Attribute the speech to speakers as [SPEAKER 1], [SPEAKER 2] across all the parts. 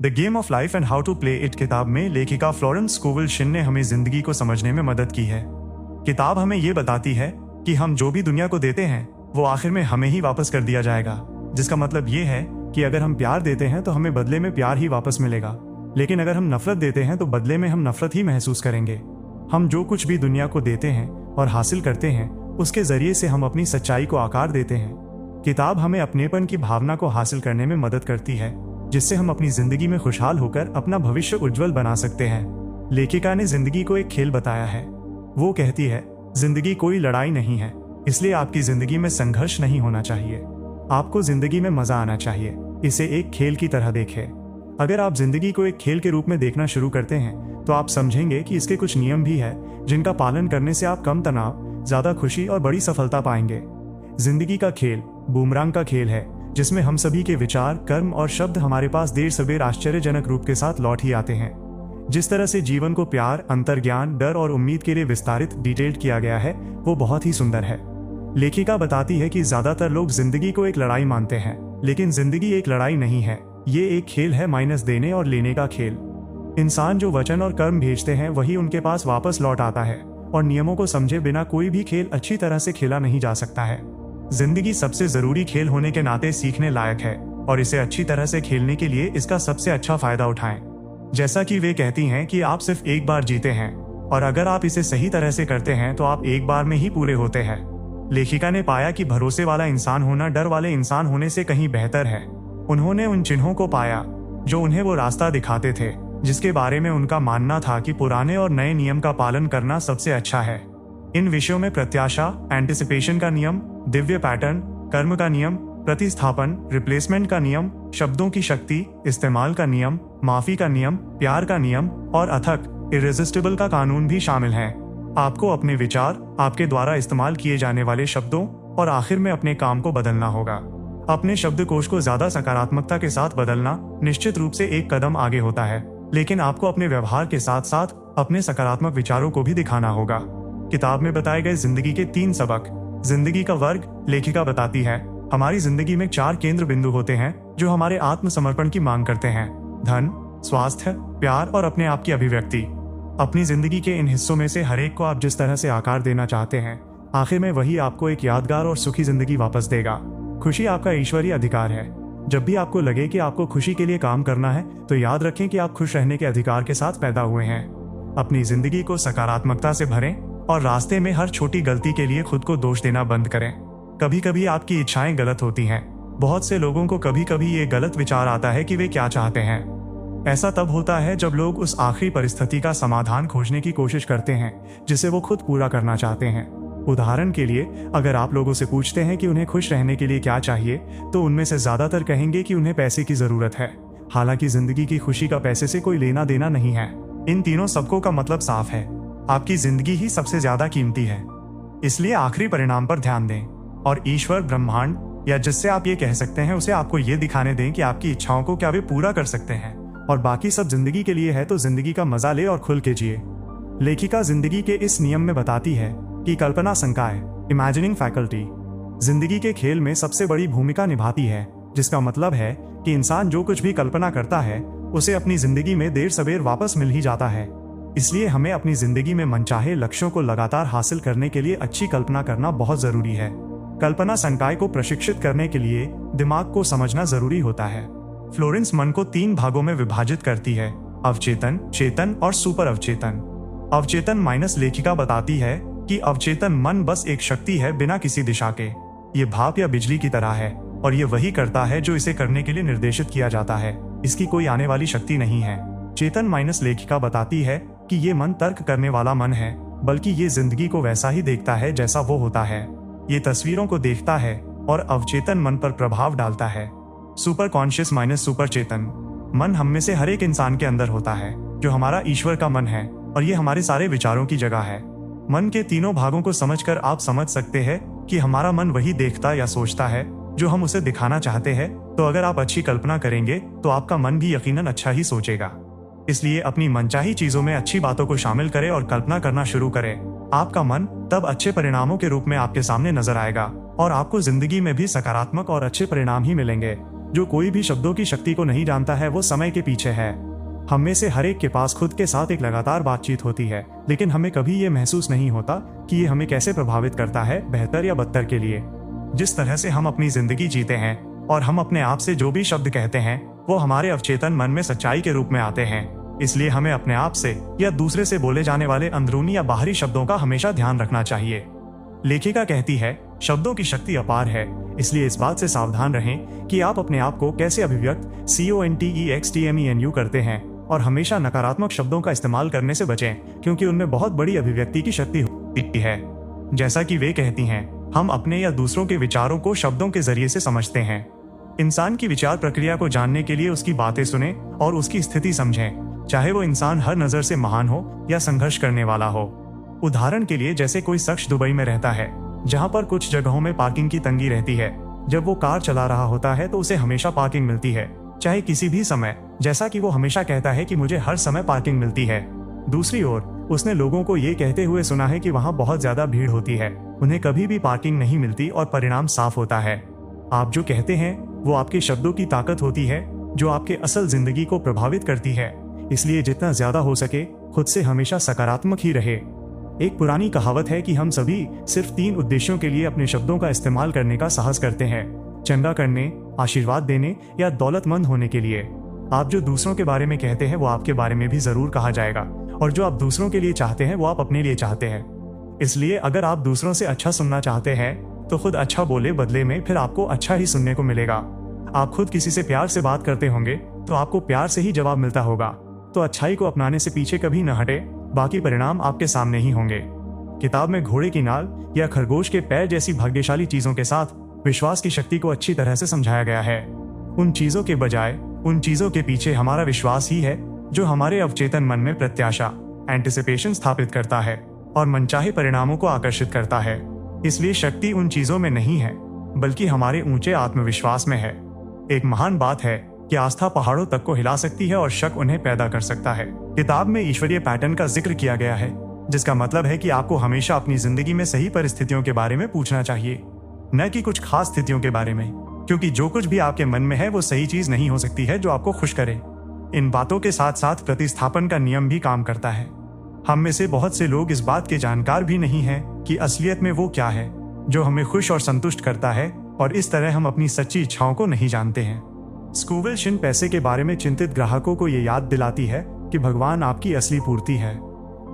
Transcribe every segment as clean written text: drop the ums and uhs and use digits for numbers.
[SPEAKER 1] The game of life and how to play it किताब में लेखिका फ्लोरेंस स्कोविल शिन ने हमें जिंदगी को समझने में मदद की है। किताब हमें ये बताती है कि हम जो भी दुनिया को देते हैं वो आखिर में हमें ही वापस कर दिया जाएगा, जिसका मतलब ये है कि अगर हम प्यार देते हैं तो हमें बदले में प्यार ही वापस मिलेगा, लेकिन अगर हम नफरत देते हैं तो बदले में हम नफरत ही महसूस करेंगे। हम जो कुछ भी दुनिया को देते हैं और हासिल करते हैं उसके जरिए से हम अपनी सच्चाई को आकार देते हैं। किताब हमें अपनेपन की भावना को हासिल करने में मदद करती है, जिससे हम अपनी जिंदगी में खुशहाल होकर अपना भविष्य उज्जवल बना सकते हैं। लेखिका ने जिंदगी को एक खेल बताया है। वो कहती है, जिंदगी कोई लड़ाई नहीं है, इसलिए आपकी जिंदगी में संघर्ष नहीं होना चाहिए। आपको जिंदगी में मजा आना चाहिए। इसे एक खेल की तरह देखें। अगर आप जिंदगी को एक खेल के रूप में देखना शुरू करते हैं तो आप समझेंगे कि इसके कुछ नियम भी है जिनका पालन करने से आप कम तनाव, ज्यादा खुशी और बड़ी सफलता पाएंगे। जिंदगी का खेल बूमरांग का खेल है, जिसमें हम सभी के विचार, कर्म और शब्द हमारे पास देर सवेर आश्चर्यजनक रूप के साथ लौट ही आते हैं। जिस तरह से जीवन को प्यार, अंतर्ज्ञान, डर और उम्मीद के लिए विस्तारित डिटेल्ड किया गया है वो बहुत ही सुंदर है। लेखिका बताती है कि ज्यादातर लोग जिंदगी को एक लड़ाई मानते हैं, लेकिन जिंदगी एक लड़ाई नहीं है। ये एक खेल है, माइनस देने और लेने का खेल। इंसान जो वचन और कर्म भेजते हैं वही उनके पास वापस लौट आता है, और नियमों को समझे बिना कोई भी खेल अच्छी तरह से खेला नहीं जा सकता है। जिंदगी सबसे जरूरी खेल होने के नाते सीखने लायक है, और इसे अच्छी तरह से खेलने के लिए इसका सबसे अच्छा फायदा उठाएं। जैसा कि वे कहती हैं कि आप सिर्फ एक बार जीते हैं, और अगर आप इसे सही तरह से करते हैं तो आप एक बार में ही पूरे होते हैं। लेखिका ने पाया कि भरोसे वाला इंसान होना डर वाले इंसान होने से कहीं बेहतर है। उन्होंने उन चिन्हों को पाया जो उन्हें वो रास्ता दिखाते थे जिसके बारे में उनका मानना था कि पुराने और नए नियम का पालन करना सबसे अच्छा है। इन विषयों में प्रत्याशा, एंटिसिपेशन का नियम, दिव्य पैटर्न, कर्म का नियम, प्रतिस्थापन, रिप्लेसमेंट का नियम, शब्दों की शक्ति, इस्तेमाल का नियम, माफी का नियम, प्यार का नियम और अथक इरेजिस्टिबल का कानून भी शामिल हैं। आपको अपने विचार, आपके द्वारा इस्तेमाल किए जाने वाले शब्दों और आखिर में अपने काम को बदलना होगा। अपने शब्दकोश को ज्यादा सकारात्मकता के साथ बदलना निश्चित रूप से एक कदम आगे होता है, लेकिन आपको अपने व्यवहार के साथ साथ अपने सकारात्मक विचारों को भी दिखाना होगा। किताब में बताए गए जिंदगी के 3 सबक। जिंदगी का वर्ग लेखिका बताती है, हमारी जिंदगी में 4 केंद्र बिंदु होते हैं जो हमारे आत्मसमर्पण की मांग करते हैं: धन, स्वास्थ्य, प्यार और अपने आप की अभिव्यक्ति। अपनी जिंदगी के इन हिस्सों में से हर एक को आप जिस तरह से आकार देना चाहते हैं, आखिर में वही आपको एक यादगार और सुखी जिंदगी वापस देगा। खुशी आपका ईश्वरीय अधिकार है। जब भी आपको लगे कि आपको खुशी के लिए काम करना है तो याद रखें कि आप खुश रहने के अधिकार के साथ पैदा हुए हैं। अपनी जिंदगी को सकारात्मकता से भरें और रास्ते में हर छोटी गलती के लिए खुद को दोष देना बंद करें। कभी कभी आपकी इच्छाएं गलत होती हैं। बहुत से लोगों को कभी कभी ये गलत विचार आता है कि वे क्या चाहते हैं। ऐसा तब होता है जब लोग उस आखिरी परिस्थिति का समाधान खोजने की कोशिश करते हैं जिसे वो खुद पूरा करना चाहते हैं। उदाहरण के लिए, अगर आप लोगों से पूछते हैं कि उन्हें खुश रहने के लिए क्या चाहिए, तो उनमें से ज्यादातर कहेंगे कि उन्हें पैसे की जरूरत है। हालांकि जिंदगी की खुशी का पैसे से कोई लेना देना नहीं है। इन तीनों सबकों का मतलब साफ है, आपकी जिंदगी ही सबसे ज्यादा कीमती है। इसलिए आखिरी परिणाम पर ध्यान दें और ईश्वर, ब्रह्मांड या जिससे आप ये कह सकते हैं उसे आपको ये दिखाने दें कि आपकी इच्छाओं को क्या वे पूरा कर सकते हैं, और बाकी सब जिंदगी के लिए है तो जिंदगी का मजा ले और खुल के जिए। लेखिका जिंदगी के इस नियम में बताती है कि कल्पना संकाय, इमेजिनिंग फैकल्टी, जिंदगी के खेल में सबसे बड़ी भूमिका निभाती है, जिसका मतलब है कि इंसान जो कुछ भी कल्पना करता है उसे अपनी जिंदगी में देर सवेर वापस मिल ही जाता है। इसलिए हमें अपनी जिंदगी में मनचाहे लक्ष्यों को लगातार हासिल करने के लिए अच्छी कल्पना करना बहुत जरूरी है। कल्पना संकाय को प्रशिक्षित करने के लिए दिमाग को समझना जरूरी होता है। फ्लोरेंस मन को 3 भागों में विभाजित करती है: अवचेतन, चेतन और सुपर अवचेतन। अवचेतन माइनस लेखिका बताती है कि अवचेतन मन बस एक शक्ति है बिना किसी दिशा के। ये भाप या बिजली की तरह है और ये वही करता है जो इसे करने के लिए निर्देशित किया जाता है। इसकी कोई आने वाली शक्ति नहीं है। चेतन माइनस लेखिका बताती है कि ये मन तर्क करने वाला मन है, बल्कि ये जिंदगी को वैसा ही देखता है जैसा वो होता है। ये तस्वीरों को देखता है और अवचेतन मन पर प्रभाव डालता है। सुपर कॉन्शियस माइनस सुपर चेतन। मन हम में से हर एक इंसान के अंदर होता है, जो हमारा ईश्वर का मन है, और ये हमारे सारे विचारों की जगह है। मन के तीनों भागों को समझकर आप समझ सकते हैं कि हमारा मन वही देखता या सोचता है जो हम उसे दिखाना चाहते हैं। तो अगर आप अच्छी कल्पना करेंगे तो आपका मन भी यकीनन अच्छा ही सोचेगा। इसलिए अपनी मनचाही चीजों में अच्छी बातों को शामिल करें और कल्पना करना शुरू करें। आपका मन तब अच्छे परिणामों के रूप में आपके सामने नजर आएगा और आपको जिंदगी में भी सकारात्मक और अच्छे परिणाम ही मिलेंगे। जो कोई भी शब्दों की शक्ति को नहीं जानता है वो समय के पीछे है। हम में से हर एक के पास खुद के साथ एक लगातार बातचीत होती है, लेकिन हमें कभी ये महसूस नहीं होता कि ये हमें कैसे प्रभावित करता है, बेहतर या बदतर के लिए। जिस तरह से हम अपनी जिंदगी जीते हैं और हम अपने आप से जो भी शब्द कहते हैं वो हमारे अवचेतन मन में सच्चाई के रूप में आते हैं। इसलिए हमें अपने आप से या दूसरे से बोले जाने वाले अंदरूनी या बाहरी शब्दों का हमेशा ध्यान रखना चाहिए। लेखिका कहती है, शब्दों की शक्ति अपार है, इसलिए इस बात से सावधान रहें कि आप अपने आप को कैसे अभिव्यक्त CONTEXTMENU करते हैं और हमेशा नकारात्मक शब्दों का इस्तेमाल करने से बचें, क्योंकि उनमें बहुत बड़ी अभिव्यक्ति की शक्ति होती है। जैसा कि वे कहती हैं, हम अपने या दूसरों के विचारों को शब्दों के जरिए से समझते हैं। इंसान की विचार प्रक्रिया को जानने के लिए उसकी बातें सुने और उसकी स्थिति समझें, चाहे वो इंसान हर नजर से महान हो या संघर्ष करने वाला हो। उदाहरण के लिए, जैसे कोई शख्स दुबई में रहता है जहां पर कुछ जगहों में पार्किंग की तंगी रहती है। जब वो कार चला रहा होता है तो उसे हमेशा पार्किंग मिलती है, चाहे किसी भी समय, जैसा कि वो हमेशा कहता है कि मुझे हर समय पार्किंग मिलती है। दूसरी ओर, उसने लोगों को ये कहते हुए सुना है कि वहां बहुत ज्यादा भीड़ होती है, उन्हें कभी भी पार्किंग नहीं मिलती और परिणाम साफ होता है। आप जो कहते हैं वो आपके शब्दों की ताकत होती है जो आपके असल जिंदगी को प्रभावित करती है। इसलिए जितना ज्यादा हो सके खुद से हमेशा सकारात्मक ही रहे। एक पुरानी कहावत है कि हम सभी सिर्फ 3 उद्देश्यों के लिए अपने शब्दों का इस्तेमाल करने का साहस करते हैं: चंगा करने, आशीर्वाद देने या दौलतमंद होने के लिए। आप जो दूसरों के बारे में कहते हैं वो आपके बारे में भी जरूर कहा जाएगा, और जो आप दूसरों के लिए चाहते हैं वो आप अपने लिए चाहते हैं। इसलिए अगर आप दूसरों से अच्छा सुनना चाहते हैं तो खुद अच्छा बोले, बदले में फिर आपको अच्छा ही सुनने को मिलेगा। आप खुद किसी से प्यार से बात करते होंगे तो आपको प्यार से ही जवाब मिलता होगा। तो अच्छाई को अपनाने से पीछे कभी न हटे, बाकी परिणाम आपके सामने ही होंगे। किताब में घोड़े की नाल या खरगोश के पैर जैसी भाग्यशाली चीजों के साथ विश्वास की शक्ति को अच्छी तरह से समझाया गया है। उन चीजों के बजाय उन चीजों के पीछे हमारा विश्वास ही है जो हमारे अवचेतन मन में प्रत्याशा, एंटिसिपेशन स्थापित करता है और मनचाहे परिणामों को आकर्षित करता है। इसलिए शक्ति उन चीजों में नहीं है, बल्कि हमारे ऊंचे आत्मविश्वास में है। एक महान बात है कि आस्था पहाड़ों तक को हिला सकती है और शक उन्हें पैदा कर सकता है। किताब में ईश्वरीय पैटर्न का जिक्र किया गया है, जिसका मतलब है कि आपको हमेशा अपनी जिंदगी में सही परिस्थितियों के बारे में पूछना चाहिए, न कि कुछ खास स्थितियों के बारे में, क्योंकि जो कुछ भी आपके मन में है वो सही चीज नहीं हो सकती है जो आपको खुश करे। इन बातों के साथ साथ प्रतिस्थापन का नियम भी काम करता है। हम में से बहुत से लोग इस बात के जानकार भी नहीं हैं कि असलियत में वो क्या है जो हमें खुश और संतुष्ट करता है, और इस तरह हम अपनी सच्ची इच्छाओं को नहीं जानते हैं। स्कूवेल शिन पैसे के बारे में चिंतित ग्राहकों को ये याद दिलाती है कि भगवान आपकी असली पूर्ति है।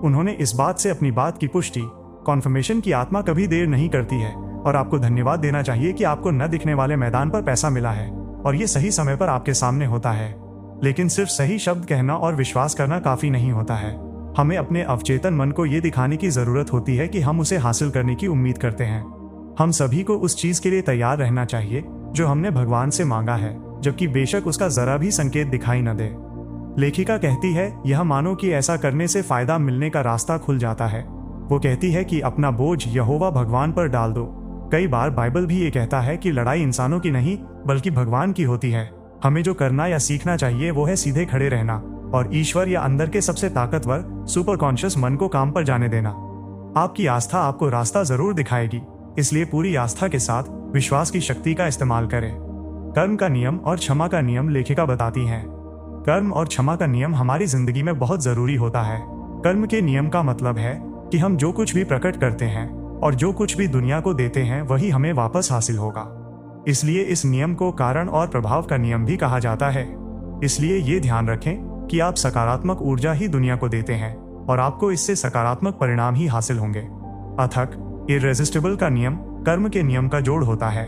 [SPEAKER 1] उन्होंने इस बात से अपनी बात की पुष्टि, कॉन्फर्मेशन की आत्मा कभी देर नहीं करती है, और आपको धन्यवाद देना चाहिए कि आपको न दिखने वाले मैदान पर पैसा मिला है और ये सही समय पर आपके सामने होता है। लेकिन सिर्फ सही शब्द कहना और विश्वास करना काफी नहीं होता है। हमें अपने अवचेतन मन को ये दिखाने की जरूरत होती है कि हम उसे हासिल करने की उम्मीद करते हैं। हम सभी को उस चीज के लिए तैयार रहना चाहिए जो हमने भगवान से मांगा है, जबकि बेशक उसका जरा भी संकेत दिखाई न दे। लेखिका कहती है, यह मानो कि ऐसा करने से फायदा मिलने का रास्ता खुल जाता है। वो कहती है कि अपना बोझ यहोवा भगवान पर डाल दो। कई बार बाइबल भी ये कहता है कि लड़ाई इंसानों की नहीं बल्कि भगवान की होती है। हमें जो करना या सीखना चाहिए वो है सीधे खड़े रहना और ईश्वर या अंदर के सबसे ताकतवर सुपर कॉन्शियस मन को काम पर जाने देना। आपकी आस्था आपको रास्ता जरूर दिखाएगी, इसलिए पूरी आस्था के साथ विश्वास की शक्ति का इस्तेमाल करें। कर्म का नियम और क्षमा का नियम लेखिका बताती हैं। कर्म और क्षमा का नियम हमारी जिंदगी में बहुत जरूरी होता है। कर्म के नियम का मतलब है कि हम जो कुछ भी प्रकट करते हैं और जो कुछ भी दुनिया को देते हैं वही हमें वापस हासिल होगा। इसलिए इस नियम को कारण और प्रभाव का नियम भी कहा जाता है। इसलिए ये ध्यान रखें कि आप सकारात्मक ऊर्जा ही दुनिया को देते हैं और आपको इससे सकारात्मक परिणाम ही हासिल होंगे। अथक इररेसिस्टिबल का नियम कर्म के नियम का जोड़ होता है।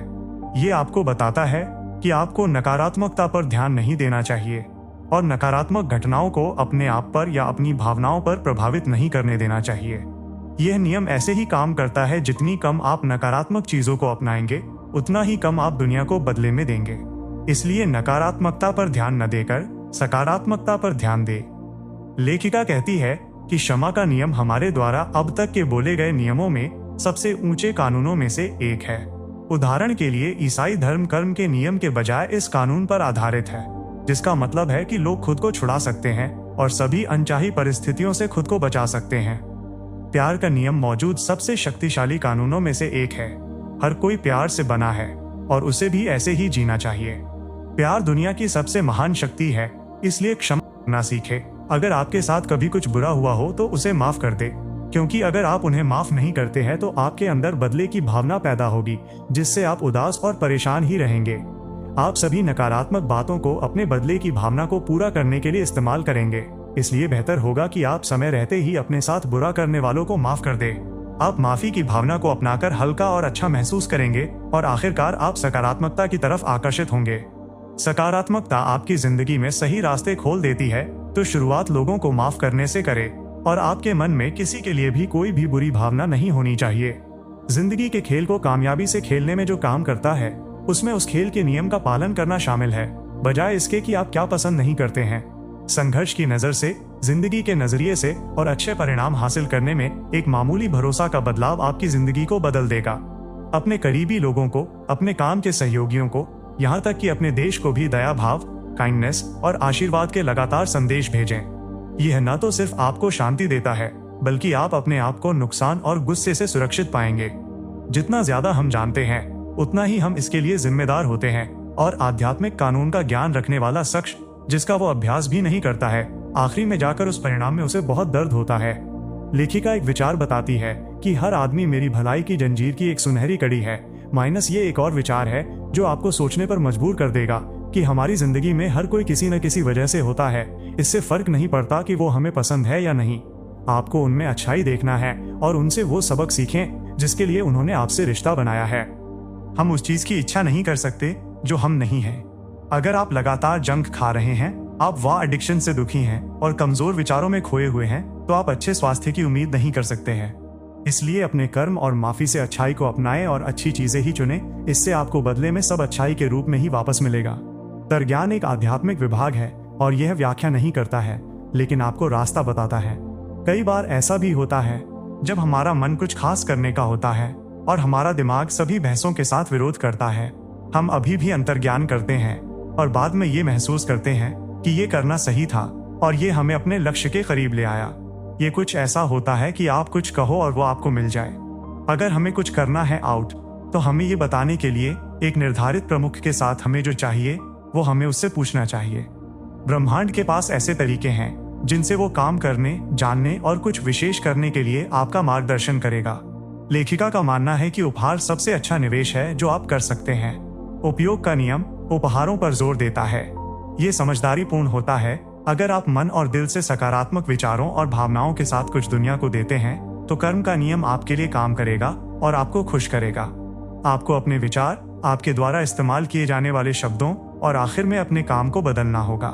[SPEAKER 1] ये आपको बताता है कि आपको नकारात्मकता पर ध्यान नहीं देना चाहिए और नकारात्मक घटनाओं को अपने आप पर या अपनी भावनाओं पर प्रभावित नहीं करने देना चाहिए। यह नियम ऐसे ही काम करता है, जितनी कम आप नकारात्मक चीजों को अपनाएंगे उतना ही कम आप दुनिया को बदले में देंगे। इसलिए नकारात्मकता पर ध्यान न देकर सकारात्मकता पर ध्यान दे। लेखिका कहती है कि क्षमा का नियम हमारे द्वारा अब तक के बोले गए नियमों में सबसे ऊंचे कानूनों में से एक है। उदाहरण के लिए ईसाई धर्म कर्म के नियम के बजाय इस कानून पर आधारित है, जिसका मतलब है कि लोग खुद को छुड़ा सकते हैं और सभी अनचाही परिस्थितियों से खुद को बचा सकते हैं। प्यार का नियम मौजूद सबसे शक्तिशाली कानूनों में से एक है। हर कोई प्यार से बना है और उसे भी ऐसे ही जीना चाहिए। प्यार दुनिया की सबसे महान शक्ति है, इसलिए क्षमा करना सीखे। अगर आपके साथ कभी कुछ बुरा हुआ हो तो उसे माफ कर दे, क्योंकि अगर आप उन्हें माफ नहीं करते हैं तो आपके अंदर बदले की भावना पैदा होगी, जिससे आप उदास और परेशान ही रहेंगे। आप सभी नकारात्मक बातों को अपने बदले की भावना को पूरा करने के लिए इस्तेमाल करेंगे। इसलिए बेहतर होगा कि आप समय रहते ही अपने साथ बुरा करने वालों को माफ कर दें। आप माफी की भावना को अपनाकर हल्का और अच्छा महसूस करेंगे और आखिरकार आप सकारात्मकता की तरफ आकर्षित होंगे। सकारात्मकता आपकी जिंदगी में सही रास्ते खोल देती है, तो शुरुआत लोगों को माफ करने से करें और आपके मन में किसी के लिए भी कोई भी बुरी भावना नहीं होनी चाहिए। जिंदगी के खेल को कामयाबी से खेलने में जो काम करता है, उसमें उस खेल के नियम का पालन करना शामिल है, बजाय इसके कि आप क्या पसंद नहीं करते हैं। संघर्ष की नजर से, जिंदगी के नजरिए से और अच्छे परिणाम हासिल करने में एक मामूली भरोसा का बदलाव आपकी जिंदगी को बदल देगा। अपने करीबी लोगों को, अपने काम के सहयोगियों को, यहाँ तक कि अपने देश को भी दया भाव, काइंडनेस और आशीर्वाद के लगातार संदेश भेजें। यह न तो सिर्फ आपको शांति देता है, बल्कि आप अपने आप को नुकसान और गुस्से से सुरक्षित पाएंगे। जितना ज्यादा हम जानते हैं, उतना ही हम इसके लिए जिम्मेदार होते हैं, और आध्यात्मिक कानून का ज्ञान रखने वाला शख्स जिसका वो अभ्यास भी नहीं करता है, आखिरी में जाकर उस परिणाम में उसे बहुत दर्द होता है। लेखिका एक विचार बताती है कि हर आदमी मेरी भलाई की जंजीर की एक सुनहरी कड़ी है, माइनस ये एक और विचार है जो आपको सोचने पर मजबूर कर देगा कि हमारी जिंदगी में हर कोई किसी न किसी वजह से होता है। इससे फर्क नहीं पड़ता कि वो हमें पसंद है या नहीं। आपको उनमें अच्छाई देखना है और उनसे वो सबक सीखें जिसके लिए उन्होंने आपसे रिश्ता बनाया है। हम उस चीज की इच्छा नहीं कर सकते जो हम नहीं हैं। अगर आप लगातार जंक खा रहे हैं, आप वाह एडिक्शन से दुखी हैं और कमजोर विचारों में खोए हुए हैं, तो आप अच्छे स्वास्थ्य की उम्मीद नहीं कर सकते हैं। इसलिए अपने कर्म और माफी से अच्छाई को अपनाएं और अच्छी चीजें ही चुनें। इससे आपको बदले में सब अच्छाई के रूप में ही वापस मिलेगा। तर्कज्ञान एक आध्यात्मिक विभाग है और यह व्याख्या नहीं करता है, लेकिन आपको रास्ता बताता है। कई बार ऐसा भी होता है जब हमारा मन कुछ खास करने का होता है और हमारा दिमाग सभी बहसों के साथ विरोध करता है। हम अभी भी अंतर्ज्ञान करते हैं और बाद में ये महसूस करते हैं कि ये करना सही था और ये हमें अपने लक्ष्य के करीब ले आया। ये कुछ ऐसा होता है कि आप कुछ कहो और वो आपको मिल जाए। अगर हमें कुछ करना है आउट, तो हमें ये बताने के लिए एक निर्धारित प्रमुख के साथ हमें जो चाहिए वो हमें उससे पूछना चाहिए। ब्रह्मांड के पास ऐसे तरीके हैं जिनसे वो काम करने, जानने और कुछ विशेष करने के लिए आपका मार्गदर्शन करेगा। लेखिका का मानना है कि उपहार सबसे अच्छा निवेश है जो आप कर सकते हैं। उपयोग का नियम उपहारों पर जोर देता है। ये समझदारी पूर्ण होता है। अगर आप मन और दिल से सकारात्मक विचारों और भावनाओं के साथ कुछ दुनिया को देते हैं, तो कर्म का नियम आपके लिए काम करेगा और आपको खुश करेगा। आपको अपने विचार, आपके द्वारा इस्तेमाल किए जाने वाले शब्दों और आखिर में अपने काम को बदलना होगा।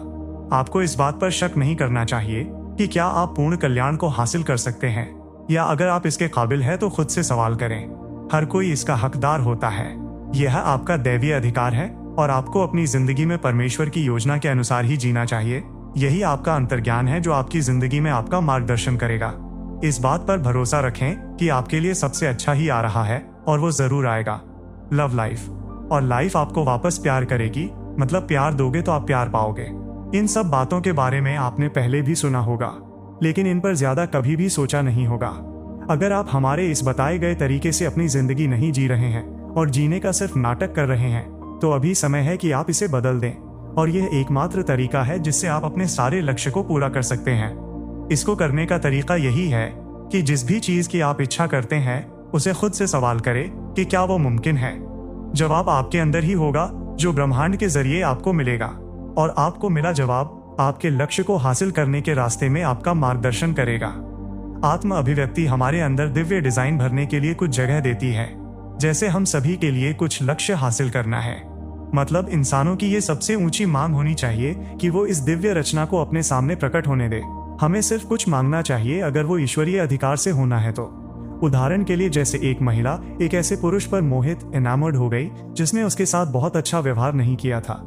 [SPEAKER 1] आपको इस बात पर शक नहीं करना चाहिए कि क्या आप पूर्ण कल्याण को हासिल कर सकते हैं, या अगर आप इसके काबिल हैं तो खुद से सवाल करें। हर कोई इसका हकदार होता है। यह आपका दैवीय अधिकार है और आपको अपनी जिंदगी में परमेश्वर की योजना के अनुसार ही जीना चाहिए। यही आपका अंतर्ज्ञान है जो आपकी जिंदगी में आपका मार्गदर्शन करेगा। इस बात पर भरोसा रखें कि आपके लिए सबसे अच्छा ही आ रहा है और वो जरूर आएगा। लव लाइफ, और लाइफ आपको वापस प्यार करेगी। मतलब प्यार दोगे तो आप प्यार पाओगे। इन सब बातों के बारे में आपने पहले भी सुना होगा, लेकिन इन पर ज्यादा कभी भी सोचा नहीं होगा। अगर आप हमारे इस बताए गए तरीके से अपनी जिंदगी नहीं जी रहे हैं और जीने का सिर्फ नाटक कर रहे हैं, तो अभी समय है कि आप इसे बदल दें। और यह एकमात्र तरीका है जिससे आप अपने सारे लक्ष्य को पूरा कर सकते हैं। इसको करने का तरीका यही है कि जिस भी चीज की आप इच्छा करते हैं, उसे खुद से सवाल करें कि क्या वो मुमकिन है। जवाब आपके अंदर ही होगा, जो ब्रह्मांड के जरिए आपको मिलेगा, और आपको मिला जवाब आपके लक्ष्य को हासिल करने के रास्ते में आपका मार्गदर्शन करेगा। आत्म अभिव्यक्ति हमारे अंदर दिव्य डिजाइन भरने के लिए कुछ जगह देती है। जैसे हम सभी के लिए कुछ लक्ष्य हासिल करना है, मतलब इंसानों की ये सबसे ऊंची मांग होनी चाहिए कि वो इस दिव्य रचना को अपने सामने प्रकट होने दे। हमें सिर्फ कुछ मांगना चाहिए, अगर वो ईश्वरीय अधिकार से होना है तो। उदाहरण के लिए, जैसे एक महिला एक ऐसे पुरुष पर मोहित एनामर्ड हो गई जिसने उसके साथ बहुत अच्छा व्यवहार नहीं किया था।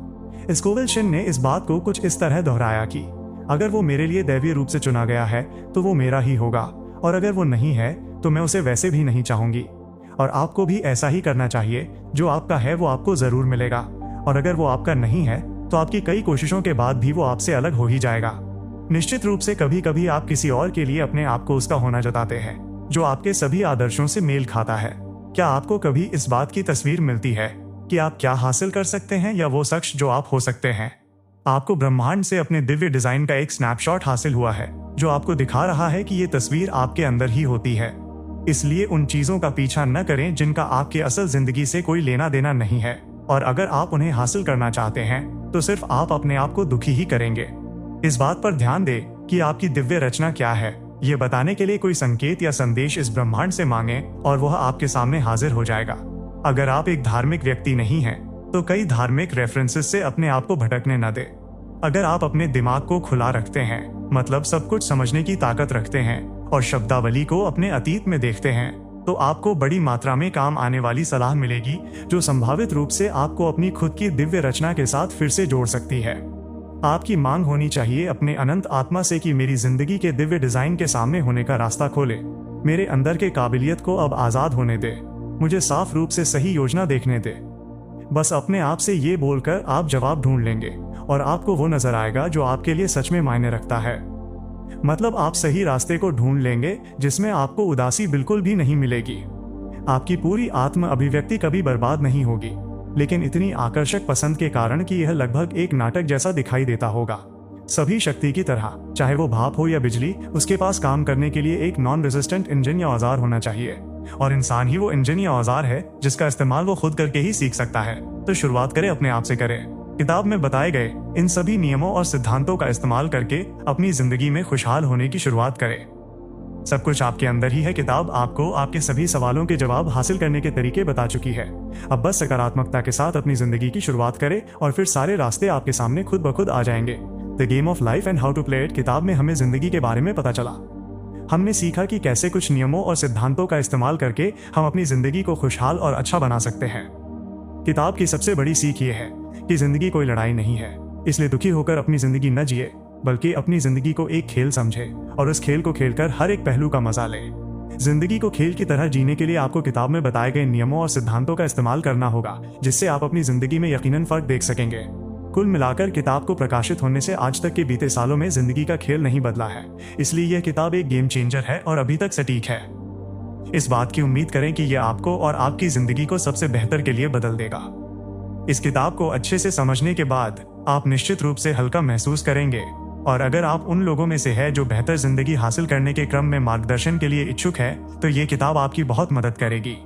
[SPEAKER 1] स्कोविल शिन ने इस बात को कुछ इस तरह दोहराया कि अगर वो मेरे लिए दैवीय रूप से चुना गया है तो वो मेरा ही होगा, और अगर वो नहीं है तो मैं उसे वैसे भी नहीं चाहूंगी। और आपको भी ऐसा ही करना चाहिए। जो आपका है वो आपको जरूर मिलेगा, और अगर वो आपका नहीं है तो आपकी कई कोशिशों के बाद भी वो आपसे अलग हो ही जाएगा। निश्चित रूप से कभी कभी आप किसी और के लिए अपने आप को उसका होना जताते हैं जो आपके सभी आदर्शों से मेल खाता है। क्या आपको कभी इस बात की तस्वीर मिलती है कि आप क्या हासिल कर सकते हैं या वो शख्स जो आप हो सकते हैं। आपको ब्रह्मांड से अपने दिव्य डिजाइन का एक स्नैपशॉट हासिल हुआ है जो आपको दिखा रहा है कि ये तस्वीर आपके अंदर ही होती है। इसलिए उन चीजों का पीछा न करें जिनका आपकी असल जिंदगी से कोई लेना देना नहीं है, और अगर आप उन्हें हासिल करना चाहते हैं तो सिर्फ आप अपने आप को दुखी ही करेंगे। इस बात पर ध्यान दें कि आपकी दिव्य रचना क्या है। ये बताने के लिए कोई संकेत या संदेश इस ब्रह्मांड से मांगे और वह आपके सामने हाजिर हो जाएगा। अगर आप एक धार्मिक व्यक्ति नहीं हैं, तो कई धार्मिक रेफरेंसेस से अपने आप को भटकने न दें। अगर आप अपने दिमाग को खुला रखते हैं, मतलब सब कुछ समझने की ताकत रखते हैं और शब्दावली को अपने अतीत में देखते हैं, तो आपको बड़ी मात्रा में काम आने वाली सलाह मिलेगी जो संभावित रूप से आपको अपनी खुद की दिव्य रचना के साथ फिर से जोड़ सकती है। आपकी मांग होनी चाहिए अपने अनंत आत्मा से कि मेरी जिंदगी के दिव्य डिजाइन के सामने होने का रास्ता खोले। मेरे अंदर के काबिलियत को अब आजाद होने दे। मुझे साफ रूप से सही योजना देखने दे। बस अपने आप से ये बोलकर आप जवाब ढूंढ लेंगे और आपको वो नजर आएगा जो आपके लिए सच में मायने रखता है। मतलब आप सही रास्ते को ढूंढ लेंगे जिसमें आपको उदासी बिल्कुल भी नहीं मिलेगी। आपकी पूरी आत्म अभिव्यक्ति कभी बर्बाद नहीं होगी, लेकिन इतनी आकर्षक पसंद के कारण कि यह लगभग एक नाटक जैसा दिखाई देता होगा। सभी शक्ति की तरह, चाहे वो भाप हो या बिजली, उसके पास काम करने के लिए एक नॉन रेजिस्टेंट इंजन या औजार होना चाहिए, और इंसान ही वो इंजन या औजार है जिसका इस्तेमाल वो खुद करके ही सीख सकता है। तो शुरुआत करें अपने आप से करें। किताब में बताए गए इन सभी नियमों और सिद्धांतों का इस्तेमाल करके अपनी जिंदगी में खुशहाल होने की शुरुआत करें। सब कुछ आपके अंदर ही है। किताब आपको आपके सभी सवालों के जवाब हासिल करने के तरीके बता चुकी है। अब बस सकारात्मकता के साथ अपनी जिंदगी की शुरुआत करें और फिर सारे रास्ते आपके सामने खुद ब खुद आ जाएंगे। The game of life and how to play it किताब में हमें जिंदगी के बारे में पता चला। हमने सीखा कि कैसे कुछ नियमों और सिद्धांतों का इस्तेमाल करके हम अपनी जिंदगी को खुशहाल और अच्छा बना सकते हैं। किताब की सबसे बड़ी सीख ये है कि जिंदगी कोई लड़ाई नहीं है, इसलिए दुखी होकर अपनी जिंदगी न जिए, बल्कि अपनी जिंदगी को एक खेल समझे और उस खेल को खेलकर हर एक पहलू का मजा ले। जिंदगी को खेल की तरह जीने के लिए आपको किताब में बताए गए नियमों और सिद्धांतों का इस्तेमाल करना होगा, जिससे आप अपनी जिंदगी में यकीनन फर्क देख सकेंगे। कुल मिलाकर किताब को प्रकाशित होने से आज तक के बीते सालों में जिंदगी का खेल नहीं बदला है, इसलिए यह किताब एक गेम चेंजर है और अभी तक सटीक है। इस बात की उम्मीद करें कि यह आपको और आपकी जिंदगी को सबसे बेहतर के लिए बदल देगा। इस किताब को अच्छे से समझने के बाद आप निश्चित रूप से हल्का महसूस करेंगे, और अगर आप उन लोगों में से हैं जो बेहतर जिंदगी हासिल करने के क्रम में मार्गदर्शन के लिए इच्छुक है, तो ये किताब आपकी बहुत मदद करेगी।